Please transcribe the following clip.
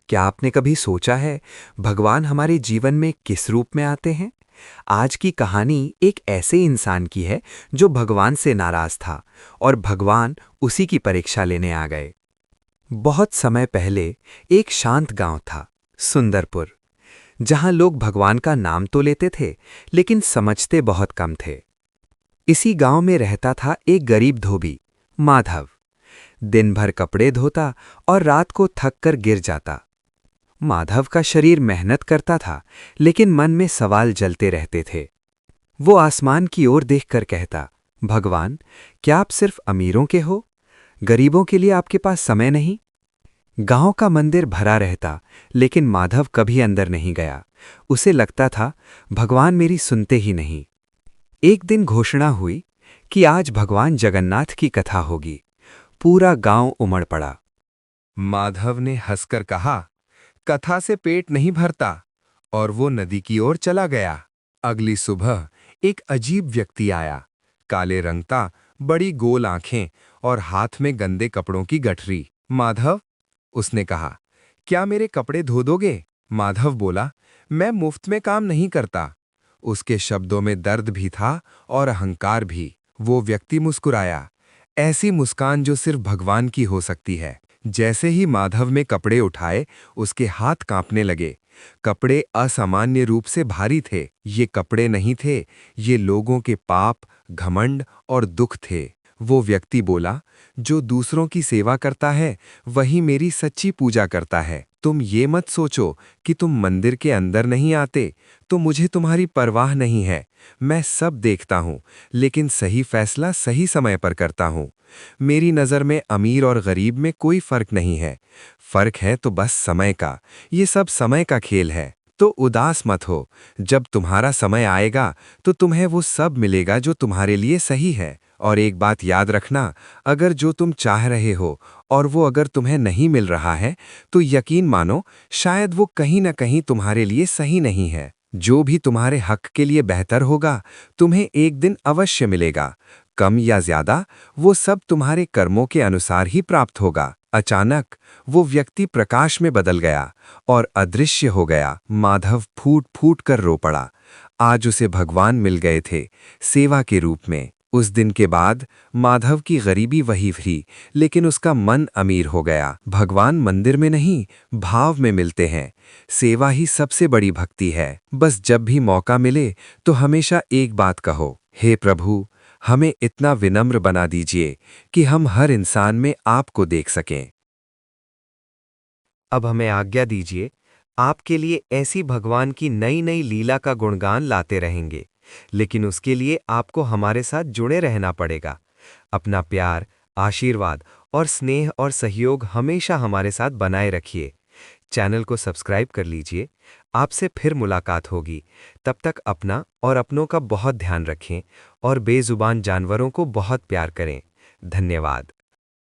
क्या आपने कभी सोचा है भगवान हमारे जीवन में किस रूप में आते हैं? आज की कहानी एक ऐसे इंसान की है जो भगवान से नाराज था और भगवान उसी की परीक्षा लेने आ गए। बहुत समय पहले एक शांत गांव था, सुंदरपुर, जहां लोग भगवान का नाम तो लेते थे, लेकिन समझते बहुत कम थे। इसी गांव में रहता था एक गरीब धोबी, माधव। दिन भर कपड़े धोता और रात को थक कर गिर जाता। माधव का शरीर मेहनत करता था, लेकिन मन में सवाल जलते रहते थे। वो आसमान की ओर देखकर कहता, भगवान, क्या आप सिर्फ अमीरों के हो? गरीबों के लिए आपके पास समय नहीं? गांव का मंदिर भरा रहता, लेकिन माधव कभी अंदर नहीं गया। उसे लगता था भगवान मेरी सुनते ही नहीं। एक दिन घोषणा हुई कि आज भगवान जगन्नाथ की कथा होगी। पूरा गांव उमड़ पड़ा। माधव ने हंसकर कहा, कथा से पेट नहीं भरता, और वो नदी की ओर चला गया। अगली सुबह एक अजीब व्यक्ति आया, काले रंग का, बड़ी गोल आंखें और हाथ में गंदे कपड़ों की गठरी। माधव, उसने कहा, क्या मेरे कपड़े धो दोगे? माधव बोला, मैं मुफ्त में काम नहीं करता। उसके शब्दों में दर्द भी था और अहंकार भी। वो व्यक्ति मुस्कुराया, ऐसी मुस्कान जो सिर्फ भगवान की हो सकती है। जैसे ही माधव में कपड़े उठाए, उसके हाथ कांपने लगे। कपड़े असामान्य रूप से भारी थे। ये कपड़े नहीं थे, ये लोगों के पाप, घमंड और दुख थे। वो व्यक्ति बोला, जो दूसरों की सेवा करता है वही मेरी सच्ची पूजा करता है। तुम ये मत सोचो कि तुम मंदिर के अंदर नहीं आते तो मुझे तुम्हारी परवाह नहीं है। मैं सब देखता हूँ, लेकिन सही फैसला सही समय पर करता हूँ। मेरी नज़र में अमीर और गरीब में कोई फर्क नहीं है। फर्क है तो बस समय का। ये सब समय का खेल है, तो उदास मत हो। जब तुम्हारा समय आएगा तो तुम्हें वो सब मिलेगा जो तुम्हारे लिए सही है। और एक बात याद रखना, अगर जो तुम चाह रहे हो और वो अगर तुम्हें नहीं मिल रहा है, तो यकीन मानो शायद वो कहीं न कहीं तुम्हारे लिए सही नहीं है। जो भी तुम्हारे हक के लिए बेहतर होगा, तुम्हें एक दिन अवश्य मिलेगा। कम या ज्यादा, वो सब तुम्हारे कर्मों के अनुसार ही प्राप्त होगा। अचानक वो व्यक्ति प्रकाश में बदल गया और अदृश्य हो गया। माधव फूट फूट कर रो पड़ा। आज उसे भगवान मिल गए थे, सेवा के रूप में। उस दिन के बाद माधव की गरीबी वही थी, लेकिन उसका मन अमीर हो गया। भगवान मंदिर में नहीं, भाव में मिलते हैं। सेवा ही सबसे बड़ी भक्ति है। बस जब भी मौका मिले तो हमेशा एक बात कहो, हे प्रभु, हमें इतना विनम्र बना दीजिए कि हम हर इंसान में आपको देख सकें। अब हमें आज्ञा दीजिए, आपके लिए ऐसी भगवान की नई नई लीला का गुणगान लाते रहेंगे, लेकिन उसके लिए आपको हमारे साथ जुड़े रहना पड़ेगा। अपना प्यार, आशीर्वाद और स्नेह और सहयोग हमेशा हमारे साथ बनाए रखिए। चैनल को सब्सक्राइब कर लीजिए। आपसे फिर मुलाकात होगी। तब तक अपना और अपनों का बहुत ध्यान रखें और बेजुबान जानवरों को बहुत प्यार करें। धन्यवाद।